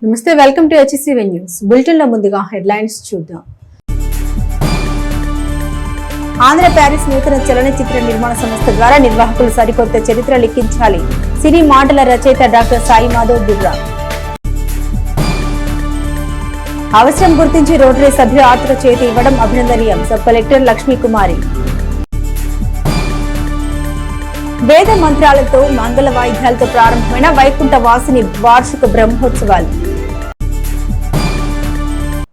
నమస్తే, welcome to HCV news bulletin లో ముందుగా హెడ్లైన్స్ చూద్దాం. ఆంధ్ర ప్యారిస్ నూతన చలనచిత్ర నిర్మాణ సంస్థ ద్వారా నిర్వాహకులు సరికొత్త చరిత్ర లిఖించాలి. సినీ మాటల రచయిత డాక్టర్ సాయి మాధవ్ బుర్రా. అవసరం గుర్తించి రోటరీ సభ్యులు ఆతుర చేతి ఇవ్వడం అభినందనీయం. Sub collector Lakshmi Kumari. వేద మంత్రాలతో మంగళ వాయిద్యాలతో ప్రారంభమైన వైకుంఠ వాసిని వార్షిక బ్రహ్మోత్సవాలు.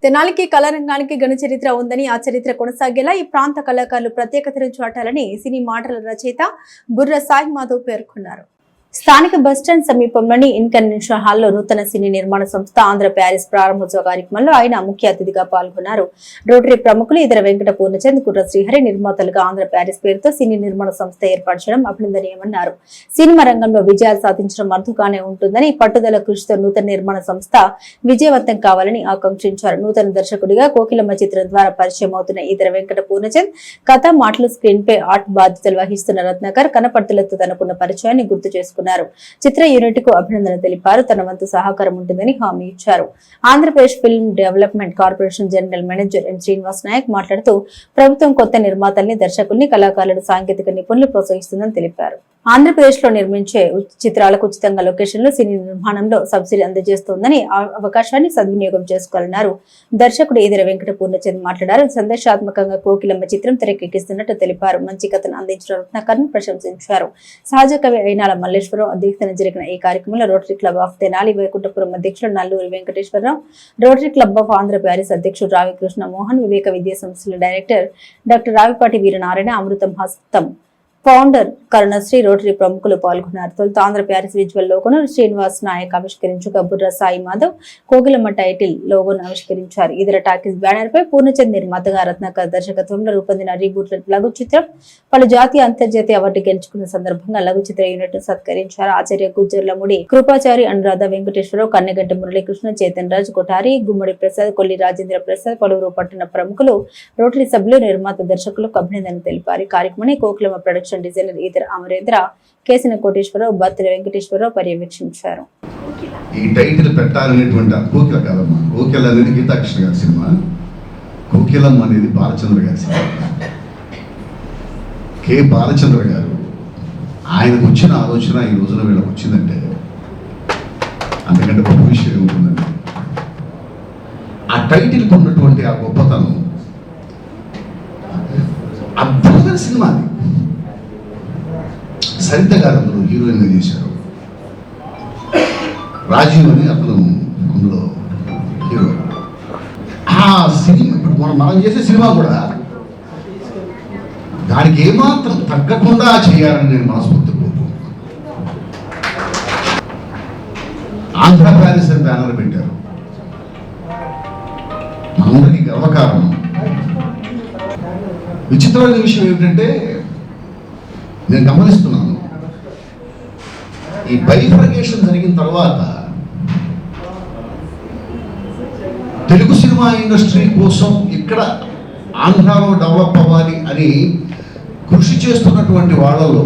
తెనాలికి కళారంగానికి ఘన చరిత్ర ఉందని, ఆ చరిత్ర కొనసాగేలా ఈ ప్రాంత కళాకారులు ప్రత్యేకతను చాటాలని సినీ మాటల రచయిత బుర్రా సాయి మాధవ్ పేర్కొన్నారు. స్థానిక బస్టాండ్ సమీపంలోని ఇన్కన్వెన్షన్ హాల్లో నూతన సినీ నిర్మాణ సంస్థ ఆంధ్ర ప్యారిస్ ప్రారంభోత్సవ కార్యక్రమంలో ఆయన ముఖ్య అతిథిగా పాల్గొన్నారు. రోటరీ ప్రముఖులు ఇతర వెంకట పూర్ణచంద్, కుర్ర శ్రీహరి నిర్మాతలుగా ఆంధ్ర ప్యారిస్ పేరుతో సినీ నిర్మాణ సంస్థ ఏర్పాటు చేయడం అభినందనీయమన్నారు. సినిమా రంగంలో విజయాలు సాధించడం అర్థంగానే ఉంటుందని, పట్టుదల కృషితో నూతన నిర్మాణ సంస్థ విజయవంతం కావాలని ఆకాంక్షించారు. నూతన దర్శకుడిగా కోకిలమ్మ చిత్రం ద్వారా పరిచయం అవుతున్న ఇతర వెంకట పూర్ణచంద్ కథ, మాటలు, స్క్రీన్ పే, ఆర్ట్ బాధ్యతలు వహిస్తున్న రత్నాకర్ కనపర్తులతో తనకున్న పరిచయాన్ని గుర్తు చేసుకున్నారు. చిత్ర యూనిట్ కు అభినందన తెలిపారు. తన వంతు సహకారం ఉంటుందని హామీ ఇచ్చారు. Andhra Pradesh film development corporation general manager M Srinivas Nayak మాట్లాడుతూ ప్రభుత్వం కొత్త నిర్మాతల్ని, దర్శకుల్ని, కళాకారులను, సాంకేతిక నిపుణులు ప్రోత్సహిస్తుందని తెలిపారు. ఆంధ్రప్రదేశ్ లో నిర్మించే చిత్రాలకు ఉచితంగా లొకేషన్లు, సినీ నిర్మాణంలో సబ్సిడీ అందజేస్తోందని, అవకాశాన్ని సద్వినియోగం చేసుకోవాలన్నారు. దర్శకుడు ఈదర వెంకట పూర్ణచంద్ మాట్లాడారు. సందేశాత్మకంగా కోకిలమ్మ చిత్రం తెరకెక్కిస్తున్నట్టు తెలిపారు. మంచి కథను అందించిన రత్నాకర్ను ప్రశంసించారు. సహజ కవి అయినాల మల్లేశ్వరరావు అధ్యక్షతన జరిగిన ఈ కార్యక్రమంలో Rotary Club of Tenali Vaikunthapuram అధ్యక్షుడు Nalluri Venkateswararao, Rotary Club of Andhra Paris అధ్యక్షుడు రావి కృష్ణ మోహన్, వివేక విద్యా సంస్థల director doctor Ravipati Veeranarayana, Amrutham Hastham founder Karunasri, Rotary ప్రముఖులు పాల్గొన్నారు. తొలుత ఆంధ్ర ప్యారిస్ విజువల్ లోగోను శ్రీనివాస్ నాయక్ ఆవిష్కరించగా బుర్రా సాయి మాధవ్ కోకిలమ్మ టైటిల్ లోగోను ఆవిష్కరించారు. ఇతర టాకీస్ బ్యానర్ పై పూర్ణచంద్ నిర్మాతగా రత్నాకర్ దర్శకత్వంలో రూపొందిన రీబూట్ లఘు చిత్రం పలు జాతీయ, అంతర్జాతీయ అవార్డు గెలుచుకున్న సందర్భంగా లఘు చిత్ర యూనిట్ ను సత్కరించారు. ఆచార్య గుజ్జర్లముడి, కృపాచారి, అనురాధ వెంకటేశ్వరరావు, కన్నెగంట మురళీకృష్ణ, చేతన్ రాజ్, కొఠారి, గుమ్మడి ప్రసాద్, కొల్లి రాజేంద్ర ప్రసాద్, పలువురు పట్టణ ప్రముఖులు, రోటరీ సభ్యులు, నిర్మాత, దర్శకులకు అభినందనలు తెలిపారు. ఈ కార్యక్రమాన్ని కోకిలమ్మ ప్రొడక్షన్ డిజైనర్ ఈదర అమరేంద్ర, కేసిన కోటేశ్వరరావు, బత్తిల వెంకటేశ్వరరావు పర్యవేక్షించారు. ఈ టైటిల్ పెట్టాలనేటువంటి కోకిల కాదమ్మా, కోకిల అనేది గీతాకృష్ణ గారి సినిమా, కోకిలమ్మ అనేది బాలచంద్ర గారి సినిమా. కె బాలచంద్ర గారు ఆయనకు వచ్చిన ఆలోచన ఈ రోజున వీళ్ళకి వచ్చిందంటే అంతకంటే గొప్ప విషయం ఉంటుందండి. ఆ టైటిల్కి ఉన్నటువంటి ఆ గొప్పతనం అద్భుతమైన సినిమా. అది సరిత గారు అందులో హీరోయిన్ గా చేశారు. రాజీవ్ అని అతను అందులో హీరో. ఆ సినిమా ఇప్పుడు మనం చేసే సినిమా కూడా దానికి ఏమాత్రం తగ్గకుండా చేయాలని నేను మనస్ఫూర్తి కోరుకుంటున్నాను. ఆంధ్ర ప్యారిస్ అని బ్యానర్ పెట్టారు. మనందరికీ గర్వకారణం. విచిత్రమైన విషయం ఏమిటంటే నేను గమనిస్తున్నాను, ఈ బైఫర్గేషన్ జరిగిన తర్వాత తెలుగు సినిమా ఇండస్ట్రీ కోసం ఇక్కడ ఆంధ్రాలో డెవలప్ అవ్వాలి అని కృషి చేస్తున్నటువంటి వాళ్ళలో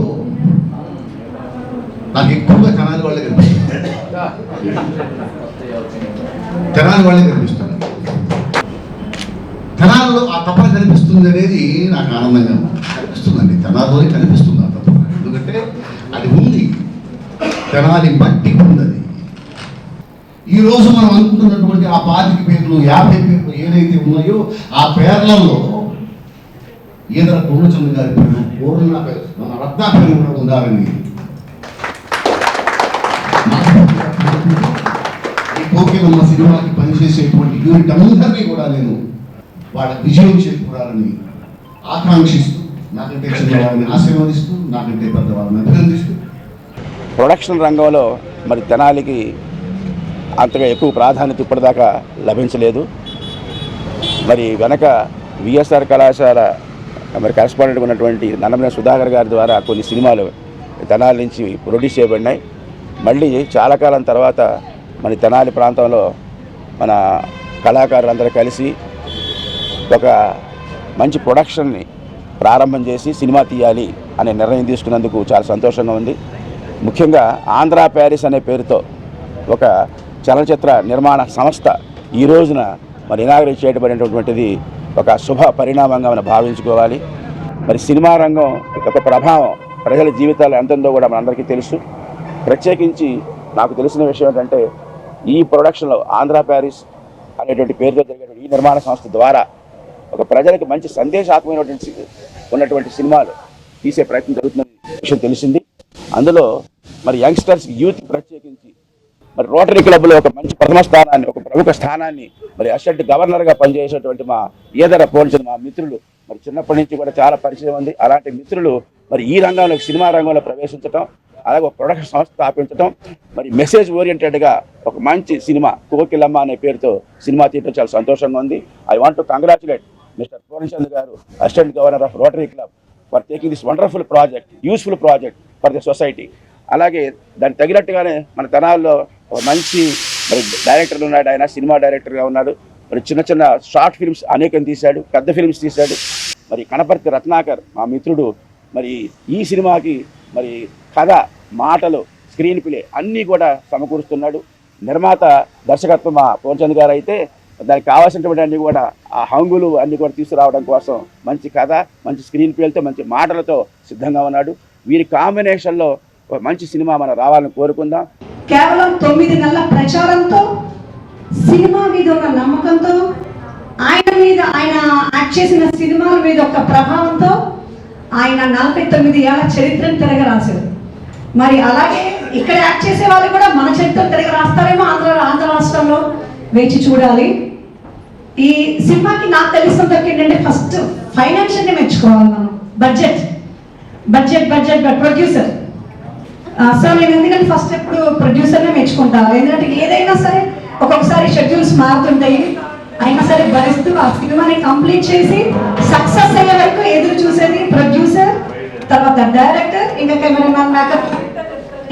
నాకు ఎక్కువగా తెనాలి వాళ్ళే కనిపిస్తుంది. తెనాలి వాళ్ళే కనిపిస్తుంది. తెనాలిలో ఆ తపన కనిపిస్తుంది అనేది నాకు ఆనందంగా కనిపిస్తుందండి. తెనాలిలోనే కనిపిస్తుంది ఆ తపన. ఎందుకంటే అది ఉంది, తెనాలి మట్టి ఉన్నది. ఈరోజు మనం అనుకుంటున్నటువంటి ఆ 25 పేర్లు, 50 పేర్లు ఏదైతే ఉన్నాయో ఆ పేర్లలో ఈదర పూర్ణచంద్ర గారి పేరు, పూర్ణ మన రత్నా పేరు కూడా ఉండాలని ఈ కోకిలమ్మ సినిమాకి పనిచేసేటువంటి యూనిట్ అందరినీ కూడా నేను వాళ్ళ విజయం చేకూరాలని ఆకాంక్షిస్తూ, నాకంటే చిన్నవారిని ఆశీర్వదిస్తూ, నాకంటే పెద్దవారిని అభినందిస్తూ. ప్రొడక్షన్ రంగంలో మరి తెనాలికి అంతగా ఎక్కువ ప్రాధాన్యత ఇప్పటిదాకా లభించలేదు. మరి వెనక విఎస్ఆర్ కళాశాల మరి కరెస్పాండెంట్గా ఉన్నటువంటి నన్నమనేని సుధాకర్ గారి ద్వారా కొన్ని సినిమాలు తెనాలి నుంచి ప్రొడ్యూస్ చేయబడినాయి. మళ్ళీ చాలా కాలం తర్వాత మన తెనాలి ప్రాంతంలో మన కళాకారులందరూ కలిసి ఒక మంచి ప్రొడక్షన్ని ప్రారంభం చేసి సినిమా తీయాలి అనే నిర్ణయం తీసుకున్నందుకు చాలా సంతోషంగా ఉంది. ముఖ్యంగా ఆంధ్ర ప్యారిస్ అనే పేరుతో ఒక చలనచిత్ర నిర్మాణ సంస్థ ఈ రోజున మరి ఇనాగరేట్ చేయబడినటువంటిది ఒక శుభ పరిణామంగా మనం భావించుకోవాలి. మరి సినిమా రంగం యొక్క ప్రభావం ప్రజల జీవితాలు ఎంత ఉందో కూడా మనందరికీ తెలుసు. ప్రత్యేకించి నాకు తెలిసిన విషయం ఏంటంటే ఈ ప్రొడక్షన్లో ఆంధ్ర ప్యారిస్ అనేటువంటి పేరుతో జరిగేటువంటి ఈ నిర్మాణ సంస్థ ద్వారా ఒక ప్రజలకు మంచి సందేశాత్మకమైనటువంటి ఉన్నటువంటి సినిమాలు తీసే ప్రయత్నం జరుగుతుందని విషయం తెలిసింది. అందులో మరి యంగ్స్టర్స్ యూత్ ప్రత్యేకించి మరి రోటరీ క్లబ్లో ఒక మంచి ప్రథమ స్థానాన్ని, ఒక ప్రముఖ స్థానాన్ని మరి అసిస్టెంట్ గవర్నర్గా పనిచేసేటువంటి మా ఈదర పోల్చిన మా మిత్రులు మరి చిన్నప్పటి నుంచి కూడా చాలా పరిచయం ఉంది. అలాంటి మిత్రులు మరి ఈ రంగంలో సినిమా రంగంలో ప్రవేశించడం, అలాగే ఒక ప్రొడక్షన్ సంస్థ స్థాపించడం, మరి మెసేజ్ ఓరియంటెడ్గా ఒక మంచి సినిమా కోకిలమ్మ అనే పేరుతో సినిమా తీయడం చాలా సంతోషంగా ఉంది. I want to congratulate mister Purnachand garu, assistant governor of Rotary Club, for taking this wonderful project, useful project for the society. అలాగే దానికి తగినట్టుగానే మన తెనాల్లో ఒక మంచి మరి డైరెక్టర్లు ఉన్నాడు. ఆయన సినిమా డైరెక్టర్గా ఉన్నాడు. మరి చిన్న చిన్న షార్ట్ ఫిల్మ్స్ అనేకం తీశాడు, పెద్ద ఫిల్మ్స్ తీశాడు. మరి కనపర్తి రత్నాకర్ మా మిత్రుడు మరి ఈ సినిమాకి మరి కథ, మాటలు, స్క్రీన్ ప్లే అన్నీ కూడా సమకూరుస్తున్నాడు. నిర్మాత దర్శకత్వం మా పూర్ణచంద్ గారు అయితే దానికి కావాల్సినటువంటి అన్నీ కూడా ఆ హంగులు అన్నీ కూడా తీసుకురావడం కోసం మంచి కథ, మంచి స్క్రీన్ ప్లేలతో, మంచి మాటలతో సిద్ధంగా ఉన్నాడు. వీరి కాంబినేషన్లో ఒక మంచి సినిమా మనం రావాలని కోరుకుందాం. కేవలం 9 నెలల ప్రచారంతో, సినిమా మీద ఉన్న నమ్మకంతో, ఆయన యాక్ట్ చేసిన సినిమాల మీద ఒక ప్రభావంతో ఆయన 49 ఏళ్ల చరిత్రను తిరగ రాశారు. మరి అలాగే ఇక్కడ యాక్ట్ చేసే వాళ్ళు కూడా మన చరిత్ర తిరగ రాస్తారేమో ఆంధ్ర రాష్ట్రంలో వేచి చూడాలి. ఈ సినిమాకి నాకు తెలిసినంత ఏంటంటే ఫస్ట్ ఫైనాన్షియల్ని మెచ్చుకోవాలి మనం. Budget producer. సో నేను ఎందుకంటే ఫస్ట్ ఎప్పుడు ప్రొడ్యూసర్నే మెచ్చుకుంటాను. ఎందుకంటే ఏదైనా సరే ఒక్కొక్కసారి షెడ్యూల్స్ మారుతుంటాయి, అయినా సరే భరిస్తూ ఆ సినిమాని కంప్లీట్ చేసి సక్సెస్ అయ్యే వరకు ఎదురు చూసేది ప్రొడ్యూసర్, తర్వాత డైరెక్టర్, ఇంకా కెమెరామ్యాన్, మేకప్,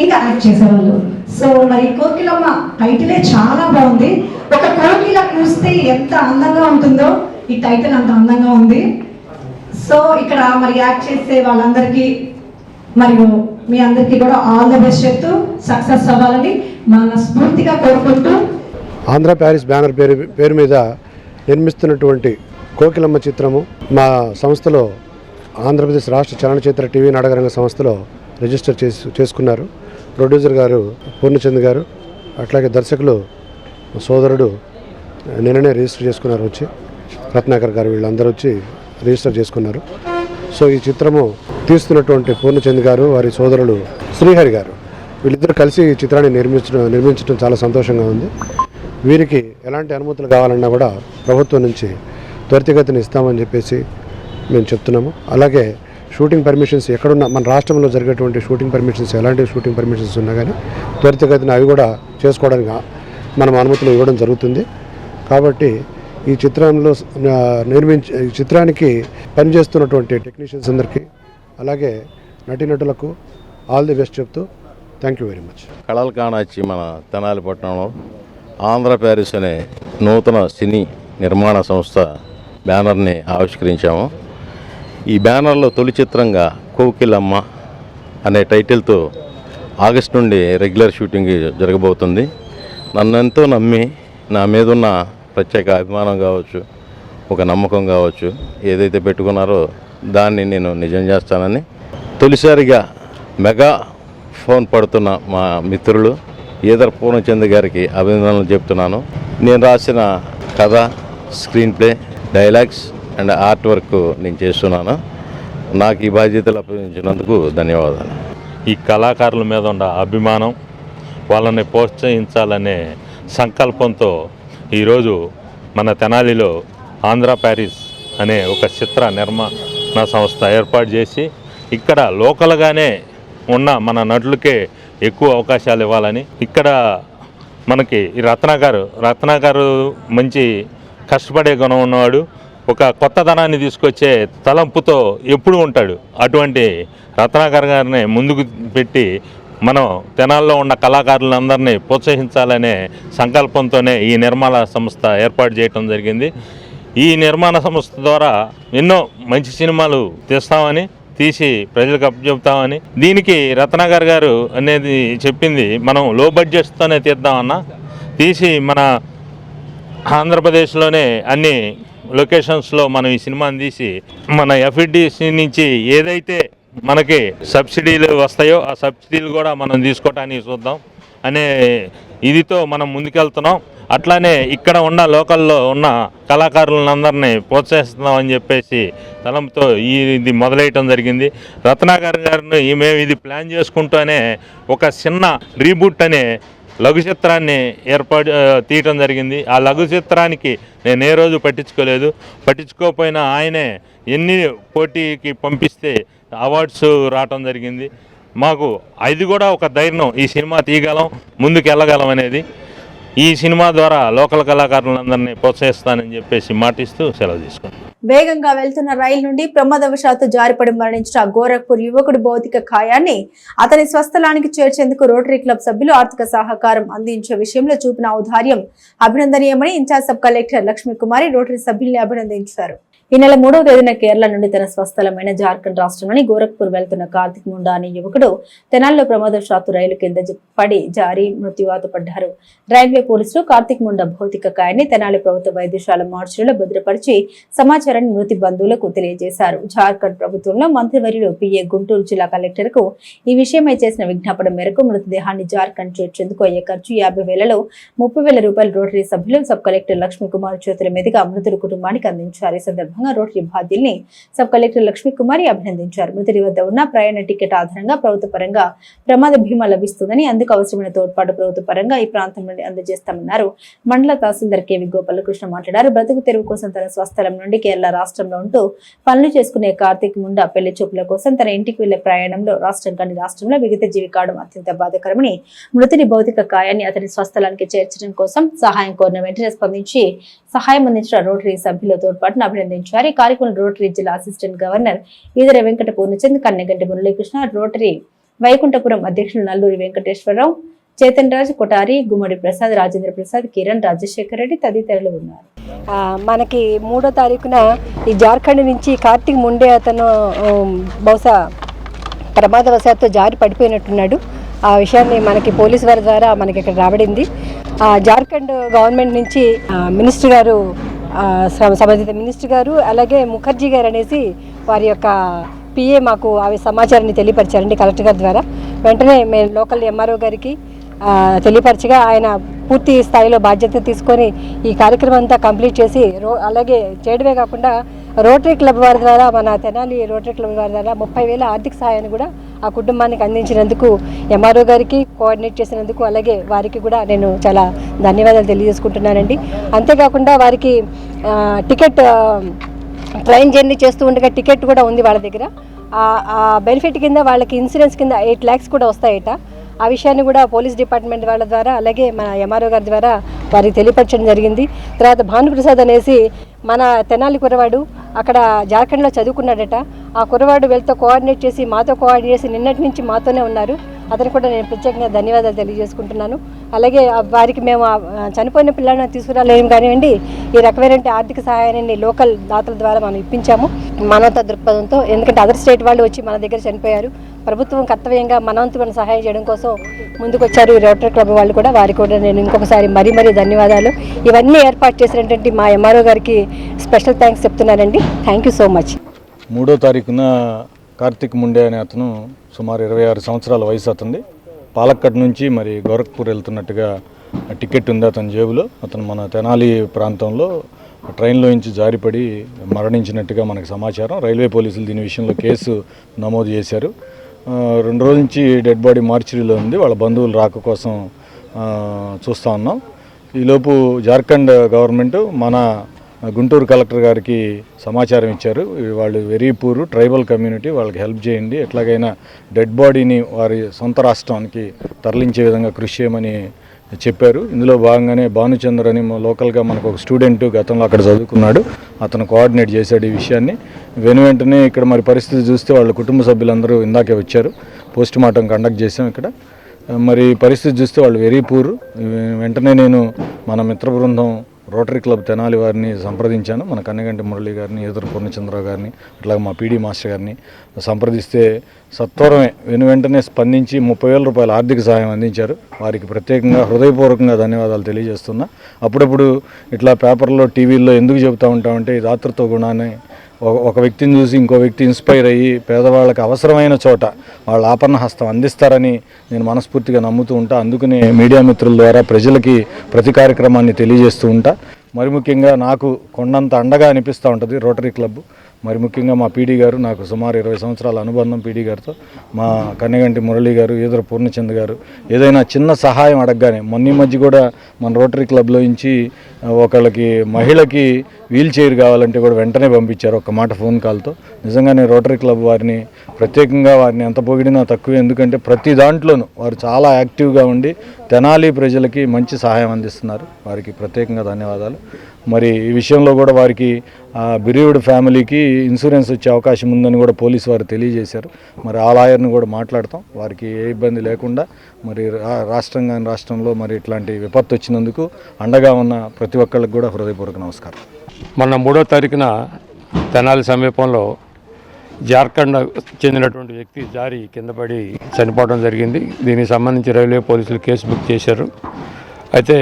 ఇంకా యాక్ట్ చేసేవాళ్ళు. సో మరి కోకిలమ్మ టైటిలే చాలా బాగుంది. ఒక కోకిల కూస్తే ఎంత అందంగా ఉంటుందో ఈ టైటిల్ అంత అందంగా ఉంది. సో ఇక్కడ మరి యాక్ట్ చేసే వాళ్ళందరికీ మరియు మీ అందరికీ కూడా ఆల్ ద బెస్ట్ చెప్తూ సక్సెస్ అవ్వాలని మనస్ఫూర్తిగా కోరుకుంటూ, ఆంధ్ర ప్యారిస్ బ్యానర్ పేరు మీద నిర్మిస్తున్నటువంటి కోకిలమ్మ చిత్రము మా సంస్థలో ఆంధ్రప్రదేశ్ రాష్ట్ర చలనచిత్ర టీవీ నాటకరంగ సంస్థలో రిజిస్టర్ చేసుకున్నారు. ప్రొడ్యూసర్ గారు పూర్ణచంద్ గారు, అట్లాగే దర్శకులు సోదరుడు నిన్ననే రిజిస్టర్ చేసుకున్నారు. వచ్చి రత్నాకర్ గారు వీళ్ళందరూ వచ్చి రిజిస్టర్ చేసుకున్నారు. సో ఈ చిత్రము తీస్తున్నటువంటి పూర్ణచంద్ గారు, వారి సోదరుడు శ్రీహరి గారు, వీళ్ళిద్దరూ కలిసి ఈ చిత్రాన్ని నిర్మించడం చాలా సంతోషంగా ఉంది. వీరికి ఎలాంటి అనుమతులు కావాలన్నా కూడా ప్రభుత్వం నుంచి త్వరితగతిని ఇస్తామని చెప్పేసి మేము చెప్తున్నాము. అలాగే షూటింగ్ పర్మిషన్స్ ఎక్కడున్నా మన రాష్ట్రంలో జరిగేటువంటి షూటింగ్ పర్మిషన్స్, ఎలాంటి షూటింగ్ పర్మిషన్స్ ఉన్నా కానీ త్వరితగతిన అవి కూడా చేసుకోవడానికి మనం అనుమతులు ఇవ్వడం జరుగుతుంది. కాబట్టి ఈ చిత్రంలో ఈ చిత్రానికి పనిచేస్తున్నటువంటి టెక్నీషియన్స్ అందరికీ, అలాగే నటీనటులకు ఆల్ ది బెస్ట్ చెప్తూ థ్యాంక్ యూ వెరీ మచ్. కళలు కానొచ్చి మన తెనాలి పట్టణంలో ఆంధ్ర ప్యారిస్ అనే నూతన సినీ నిర్మాణ సంస్థ బ్యానర్ని ఆవిష్కరించాము. ఈ బ్యానర్లో తొలి చిత్రంగా కోకిలమ్మ అనే టైటిల్తో ఆగస్టు నుండి రెగ్యులర్ షూటింగ్ జరగబోతుంది. నన్ను ఎంతో నమ్మి నా మీద ఉన్న ప్రత్యేక అభిమానం కావచ్చు, ఒక నమ్మకం కావచ్చు, ఏదైతే పెట్టుకున్నారో దాన్ని నేను నిజం చేస్తానని తొలిసారిగా మెగా ఫోన్ పడుతున్న మా మిత్రులు ఈదర పూర్ణచంద్ గారికి అభినందనలు చెప్తున్నాను. నేను రాసిన కథ, screen play, dialogues and art work నేను చేస్తున్నాను. నాకు ఈ బాధ్యతలు అప్పగించినందుకు ధన్యవాదాలు. ఈ కళాకారుల మీద ఉన్న అభిమానం, వాళ్ళని ప్రోత్సహించాలనే సంకల్పంతో ఈరోజు మన తెనాలిలో ఆంధ్ర ప్యారిస్ అనే ఒక చిత్ర నిర్మాణ సంస్థ ఏర్పాటు చేసి ఇక్కడ లోకల్గానే ఉన్న మన నటులకే ఎక్కువ అవకాశాలు ఇవ్వాలని, ఇక్కడ మనకి ఈ రత్నాకర్ మంచి కష్టపడే గుణం ఉన్నవాడు, ఒక కొత్తదనాన్ని తీసుకొచ్చే తలంపుతో ఎప్పుడు ఉంటాడు. అటువంటి రత్నాకర్ గారిని ముందుకు పెట్టి మనం తెనాల్లో ఉన్న కళాకారులందరినీ ప్రోత్సహించాలనే సంకల్పంతోనే ఈ నిర్మాణ సంస్థ ఏర్పాటు చేయడం జరిగింది. ఈ నిర్మాణ సంస్థ ద్వారా ఎన్నో మంచి సినిమాలు తీసి ప్రజలకు అప్పచెప్తామని, దీనికి రత్నాకర్ గారు అనేది చెప్పింది మనం లో బడ్జెట్స్తోనే తీద్దామన్నా తీసి మన ఆంధ్రప్రదేశ్లోనే అన్ని లొకేషన్స్లో మనం ఈ సినిమాని తీసి మన ఎఫ్ఈడిసి నుంచి ఏదైతే మనకి సబ్సిడీలు వస్తాయో ఆ సబ్సిడీలు కూడా మనం తీసుకోవటానికి చూద్దాం అనే ఇదితో మనం ముందుకెళ్తున్నాం. అట్లానే ఇక్కడ ఉన్న లోకల్లో ఉన్న కళాకారులందరినీ ప్రోత్సహిస్తున్నామని చెప్పేసి తలంతో ఇది మొదలెయటం జరిగింది. రత్నాకర్ గారిని మేము ఇది ప్లాన్ చేసుకుంటూనే ఒక చిన్న రీబూట్ అనే లఘు చిత్రాన్ని తీయటం జరిగింది. ఆ లఘు చిత్రానికి నేను ఏ రోజు పట్టించుకోకపోయినా ఆయనే ఎన్ని పోటీకి పంపిస్తే అవార్డ్స్ రావటం జరిగింది. మాకు అది కూడా ఒక ధైర్యం, ఈ సినిమా తీయగలం, ముందుకు వెళ్ళగలం అనేది. ఈ సినిమా ద్వారా లోకల్ కళాకారులందరినీ ప్రోత్సహిస్తానని చెప్పేసి మాటిస్తూ సెలవు తీసుకున్నాను. వేగంగా వెళ్తున్న రైలు నుండి ప్రమాదవశాత్తు జారిపడి మరణించిన గోరఖ్పూర్ యువకుడి భౌతిక కాయాన్ని అతని స్వస్థలానికి చేర్చేందుకు రోటరీ క్లబ్ సభ్యులు ఆర్థిక సహకారం అందించే విషయంలో చూపిన ఔదార్యం అభినందనీయమని incharge sub collector Lakshmikumari Rotary సభ్యుల్ని అభినందించారు. ఈ నెల 3వ తేదీన కేరళ నుండి తన స్వస్థలమైన జార్ఖండ్ రాష్ట్రంలోని గోరఖ్పూర్ వెళ్తున్న కార్తిక్ ముండా అనే యువకుడు తెనాలిలో ప్రమాదవశాత్తు రైలు కింద పడి జారి మృత్యువాత పడ్డారు. రైల్వే పోలీసులు కార్తిక్ ముండా భౌతిక కాయాన్ని తెనాలి ప్రభుత్వ వైద్యశాల మార్చురీలో భద్రపరిచి సమాచారాన్ని మృతి బంధువులకు తెలియజేశారు. జార్ఖండ్ ప్రభుత్వంలో మంత్రివర్యులు పిఏ గుంటూరు జిల్లా కలెక్టర్ కు ఈ విషయమై చేసిన విజ్ఞాపన మేరకు మృతదేహాన్ని జార్ఖండ్ చేర్చేందుకు అయ్యే ఖర్చు 50,000లో 30,000 రూపాయలు రోటరీ సభ్యులు సబ్ కలెక్టర్ లక్ష్మీకుమార్ చేతుల మీదుగా మృతుడి కుటుంబానికి అందించారు. ఈ సందర్భంగా రోటరీ బాధ్యుల్ని సబ్ కలెక్టర్ లక్ష్మీకుమారి అభినందించారు. మృతుడి వద్ద ఉన్న ప్రయాణ టికెట్ ఆధారంగా ప్రభుత్వ పరంగా ప్రమాద బీమా లభిస్తుందని, అందుకు అవసరమైన తోడ్పాటు ప్రభుత్వ పరంగా ఈ ప్రాంతం నుండి అందజేస్తామన్నారు. మండల తహసీల్దార్ కేవి గోపాలకృష్ణ మాట్లాడారు. బ్రతుకు తెరువు కోసం తన స్వస్థలం నుండి కేరళ రాష్ట్రంలో ఉంటూ పనులు చేసుకునే కార్తిక్ ముండా పెళ్లి చూపుల కోసం తన ఇంటికి వెళ్లే ప్రయాణంలో రాష్ట్రంలో విగత జీవి కావడం అత్యంత బాధాకరమని, మృతుడి భౌతిక కాయాన్ని అతని స్వస్థలానికి చేర్చడం కోసం సహాయం కోరిన వెంటనే స్పందించి సహాయం అందించిన రోటరీ సభ్యుల తోడ్పాటును అభినందించారు. ఈ కార్యక్రమంలో రోటరీ జిల్లా assistant governor Eedara Venkata Purnachand, Kanneganti Muralikrishna, rotary Vaikunthapuram అధ్యక్షులు నల్లూరి వెంకటేశ్వరరావు, చేతన్ రాజ్, కొటారి, గుమ్మడి ప్రసాద్, రాజేంద్ర ప్రసాద్, కిరణ్, రాజశేఖర్ రెడ్డి తదితరులు ఉన్నారు. మనకి 3వ తారీఖున ఈ జార్ఖండ్ నుంచి కార్తిక్ ముండే అతను బహుశా ప్రమాదవశాత్తు జారి పడిపోయినట్టున్నాడు. ఆ విషయాన్ని మనకి పోలీసు వారి ద్వారా మనకి ఇక్కడ రాబడింది. జార్ఖండ్ గవర్నమెంట్ నుంచి మినిస్టర్ గారు, సంబంధిత మినిస్టర్ గారు, అలాగే ముఖర్జీ గారు అనేసి వారి యొక్క పిఏ మాకు ఆ సమాచారాన్ని తెలియపరిచారండి కలెక్టర్ గారి ద్వారా. వెంటనే మేము లోకల్ ఎంఆర్ఓ గారికి తెలియపరచగా ఆయన పూర్తి స్థాయిలో బాధ్యత తీసుకొని ఈ కార్యక్రమం అంతా కంప్లీట్ చేసి అలాగే చేయడమే కాకుండా రోటరీ క్లబ్ వారి ద్వారా, మన తెనాలి రోటరీ క్లబ్ వారి ద్వారా 30,000 ఆర్థిక సహాయాన్ని కూడా ఆ కుటుంబానికి అందించినందుకు ఎంఆర్ఓ గారికి, కోఆర్డినేట్ చేసినందుకు అలాగే వారికి కూడా నేను చాలా ధన్యవాదాలు తెలియజేసుకుంటున్నానండి. అంతేకాకుండా వారికి టికెట్ ట్రైన్ జర్నీ చేస్తూ ఉండగా టికెట్ కూడా ఉంది వాళ్ళ దగ్గర. ఆ బెనిఫిట్ కింద వాళ్ళకి ఇన్సూరెన్స్ కింద 8 lakhs కూడా వస్తాయట. ఆ విషయాన్ని కూడా పోలీస్ డిపార్ట్మెంట్ వాళ్ళ ద్వారా అలాగే మన ఎంఆర్ఓ గారి ద్వారా వారికి తెలియపరచడం జరిగింది. తర్వాత భానుప్రసాద్ అనేసి మన తెనాలి కుర్రవాడు అక్కడ జార్ఖండ్లో చదువుకున్నాడట. ఆ కుర్రవాడు వీళ్ళతో కోఆర్డినేట్ చేసి మాతో కోఆర్డినేట్ చేసి నిన్నటి నుంచి మాతోనే ఉన్నారు. అతను కూడా నేను ప్రత్యేకంగా ధన్యవాదాలు తెలియజేసుకుంటున్నాను. అలాగే వారికి మేము చనిపోయిన పిల్లలను తీసుకురాలేము కానివ్వండి, ఈ రకమైన ఆర్థిక సహాయాన్ని లోకల్ దాతల ద్వారా మనం ఇప్పించాము మానవతా దృక్పథంతో. ఎందుకంటే అదర్ స్టేట్ వాళ్ళు వచ్చి మన దగ్గర చనిపోయారు. ప్రభుత్వం కర్తవ్యంగా మనవంతు మనం సహాయం చేయడం కోసం ముందుకొచ్చారు రోటరీ క్లబ్ వాళ్ళు కూడా. వారికి కూడా నేను ఇంకొకసారి మరీ ధన్యవాదాలు. ఇవన్నీ ఏర్పాటు చేసినటువంటి మా ఎంఆర్ఓ గారికి స్పెషల్ థ్యాంక్స్ చెప్తున్నానండి. Thank you so much. 3వ తారీఖున కార్తిక్ ముండే అనే అతను సుమారు 26 సంవత్సరాల వయసు అతనిది. పాలక్కడ్ నుంచి మరి గోరఖ్పూర్ వెళ్తున్నట్టుగా టికెట్ ఉంది అతని జేబులో. అతను మన తెనాలి ప్రాంతంలో ట్రైన్లో నుంచి జారిపడి మరణించినట్టుగా మనకు సమాచారం. రైల్వే పోలీసులు దీని విషయంలో కేసు నమోదు చేశారు. 2 రోజుల నుంచి డెడ్ బాడీ మార్చురీలో ఉంది. వాళ్ళ బంధువులు రాక కోసం చూస్తూ ఉన్నాం. ఈలోపు జార్ఖండ్ గవర్నమెంట్ మన గుంటూరు కలెక్టర్ గారికి సమాచారం ఇచ్చారు. వాళ్ళు వెరీ పూర్ ట్రైబల్ కమ్యూనిటీ, వాళ్ళకి హెల్ప్ చేయండి, ఎట్లాగైనా డెడ్ బాడీని వారి సొంత రాష్ట్రానికి తరలించే విధంగా కృషి చేయమని చెప్పారు. ఇందులో భాగంగానే భానుచంద్ర అని లోకల్గా మనకు ఒక స్టూడెంట్ గతంలో అక్కడ చదువుకున్నాడు. అతను కోఆర్డినేట్ చేశాడు ఈ విషయాన్ని. వెంటనే ఇక్కడ మరి పరిస్థితి చూస్తే వాళ్ళ కుటుంబ సభ్యులందరూ ఇందాకే వచ్చారు. పోస్ట్ మార్టం కండక్ట్ చేసాం ఇక్కడ. మరి పరిస్థితి చూస్తే వాళ్ళు వెరీ పూర్. వెంటనే నేను మన మిత్ర బృందం రోటరీ క్లబ్ తెనాలి వారిని సంప్రదించాను. మన కన్నగంటి మురళి గారిని, ఈదర పూర్ణచంద్రరావు గారిని, అట్లాగే మా పీడీ మాస్టర్ గారిని సంప్రదిస్తే సత్వరమే వెంటనే స్పందించి 30,000 రూపాయల ఆర్థిక సహాయం అందించారు. వారికి ప్రత్యేకంగా హృదయపూర్వకంగా ధన్యవాదాలు తెలియజేస్తున్నా. అప్పుడప్పుడు ఇట్లా పేపర్లో, టీవీల్లో ఎందుకు చెబుతూ ఉంటామంటే ఈ దాతృత్వ గుణాన్ని ఒక వ్యక్తిని చూసి ఇంకో వ్యక్తి ఇన్స్పైర్ అయ్యి పేదవాళ్ళకి అవసరమైన చోట వాళ్ళ ఆపన్న హస్తం అందిస్తారని నేను మనస్ఫూర్తిగా నమ్ముతూ ఉంటా. అందుకనే మీడియా మిత్రుల ద్వారా ప్రజలకి ప్రతి కార్యక్రమాన్ని తెలియజేస్తూ ఉంటా. మరి ముఖ్యంగా నాకు కొండంత అండగా అనిపిస్తూ ఉంటుంది రోటరీ క్లబ్. మరి ముఖ్యంగా మా పీడీ గారు, నాకు సుమారు 20 సంవత్సరాల అనుబంధం పీడీ గారితో. మా కన్నగంటి మురళి గారు, ఈదర పూర్ణచంద్ గారు ఏదైనా చిన్న సహాయం అడగగానే, మొన్న మధ్య కూడా మన రోటరీ క్లబ్లో నుంచి ఒకళ్ళకి మహిళకి వీల్ చైర్ కావాలంటే కూడా వెంటనే పంపించారు, ఒక్క మాట ఫోన్ కాల్తో. నిజంగానే రోటరీ క్లబ్ వారిని ప్రత్యేకంగా వారిని ఎంత పొగిడినా తక్కువే. ఎందుకంటే ప్రతి దాంట్లోనూ వారు చాలా యాక్టివ్గా ఉండి తెనాలి ప్రజలకి మంచి సహాయం అందిస్తున్నారు. వారికి ప్రత్యేకంగా ధన్యవాదాలు. మరి ఈ విషయంలో కూడా వారికి బిరీవ్డ్ ఫ్యామిలీకి ఇన్సూరెన్స్ వచ్చే అవకాశం ఉందని కూడా పోలీసు వారు తెలియజేశారు. మరి ఆ లాయర్ని కూడా మాట్లాడతాం, వారికి ఏ ఇబ్బంది లేకుండా. మరి రాష్ట్రంలో మరి ఇట్లాంటి విపత్తు వచ్చినందుకు అండగా ఉన్న ప్రతి ఒక్కళ్ళకి కూడా హృదయపూర్వక నమస్కారం. మొన్న 3వ తారీఖున తెనాలి సమీపంలో జార్ఖండ్ చెందినటువంటి వ్యక్తి జారి కింద పడి చనిపోవడం జరిగింది. దీనికి సంబంధించి రైల్వే పోలీసులు కేసు బుక్ చేశారు. అయితే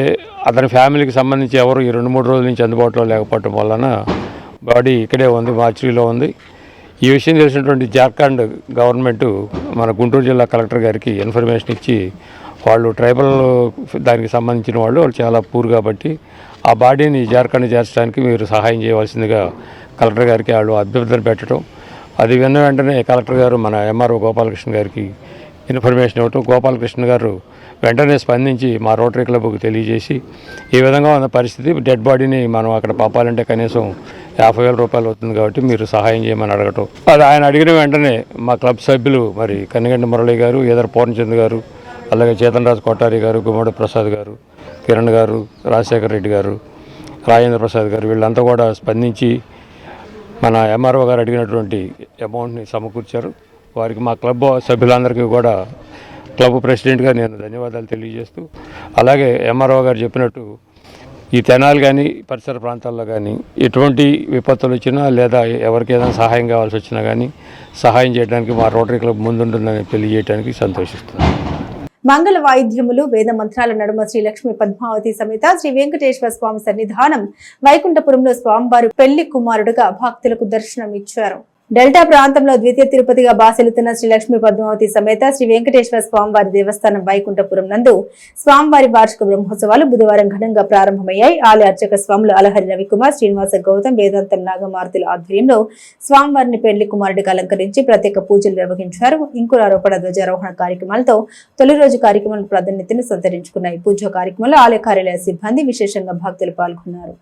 అతని ఫ్యామిలీకి సంబంధించి ఎవరు ఈ 2-3 రోజుల నుంచి అందుబాటులో లేకపోవటం వలన బాడీ ఇక్కడే ఉంది, మార్చిలో ఉంది. ఈ విషయం తెలిసినటువంటి జార్ఖండ్ గవర్నమెంట్ మన గుంటూరు జిల్లా కలెక్టర్ గారికి ఇన్ఫర్మేషన్ ఇచ్చి, వాళ్ళు ట్రైబల్ దానికి సంబంధించిన వాళ్ళు చాలా పూర్ కాబట్టి ఆ బాడీని జార్ఖండ్ చేర్చడానికి మీరు సహాయం చేయవలసిందిగా కలెక్టర్ గారికి వాళ్ళు అభ్యర్థన పెట్టడం, అది విన్న వెంటనే కలెక్టర్ గారు మన ఎంఆర్ఓ గోపాలకృష్ణ గారికి ఇన్ఫర్మేషన్ ఇవ్వటం, గోపాలకృష్ణ గారు వెంటనే స్పందించి మా రోటరీ క్లబ్కు తెలియజేసి ఈ విధంగా ఉన్న పరిస్థితి, డెడ్ బాడీని మనం అక్కడ పంపాలంటే కనీసం 50,000 రూపాయలు అవుతుంది కాబట్టి మీరు సహాయం చేయమని అడగటం. అది ఆయన అడిగిన వెంటనే మా క్లబ్ సభ్యులు మరి కన్నగంటి మురళి గారు, ఈదర పూర్ణచంద్ గారు, అలాగే చేతన్ రాజు కొట్టారి గారు, గుమ్మడి ప్రసాద్ గారు, కిరణ్ గారు, రాజశేఖర్ రెడ్డి గారు, రాజేంద్ర ప్రసాద్ గారు వీళ్ళంతా కూడా స్పందించి మన ఎంఆర్ఓ గారు అడిగినటువంటి అమౌంట్ని సమకూర్చారు. వారికి మా క్లబ్ సభ్యులందరికీ కూడా క్లబ్ ప్రెసిడెంట్గా నేను ధన్యవాదాలు తెలియజేస్తూ, అలాగే ఎంఆర్ఓ గారు చెప్పినట్టు ఈ తెనాలి కానీ పరిసర ప్రాంతాల్లో కానీ ఎటువంటి విపత్తులు వచ్చినా లేదా ఎవరికి ఏదైనా సహాయం కావాల్సి వచ్చినా కానీ సహాయం చేయడానికి మా రోటరీ క్లబ్ ముందుంటుందని తెలియజేయడానికి సంతోషిస్తున్నాను. మంగళ వాయిద్యములు, వేద మంత్రాల నడుమ శ్రీ లక్ష్మీ పద్మావతి సమేత శ్రీ వెంకటేశ్వర స్వామి సన్నిధానం వైకుంఠపురంలో స్వామివారు పెళ్లి కుమారుడుగా భక్తులకు దర్శనం ఇచ్చారు. డెల్టా ప్రాంతంలో ద్వితీయ తిరుపతిగా బాసిల్లుతున్న శ్రీ లక్ష్మీ పద్మావతి సమేత శ్రీ వెంకటేశ్వర స్వామివారి దేవస్థానం వైకుంఠపురం నందు స్వామివారి వార్షిక బ్రహ్మోత్సవాలు బుధవారం ఘనంగా ప్రారంభమయ్యాయి. ఆలయ అర్చక స్వాములు అలహరి రవికుమార్, శ్రీనివాస గౌతమ్, వేదాంతం నాగమారుతుల ఆధ్వర్యంలో స్వామివారిని పెళ్లి కుమారుడిగా అలంకరించి ప్రత్యేక పూజలు నిర్వహించారు. ఇంకురారోపణ, ధ్వజారోహణ కార్యక్రమాలతో తొలి రోజు కార్యక్రమాల ప్రాధాన్యతను సంతరించుకున్నాయి. పూజా కార్యక్రమంలో ఆలయ కార్యాలయ సిబ్బంది, విశేషంగా భక్తులు పాల్గొన్నారు.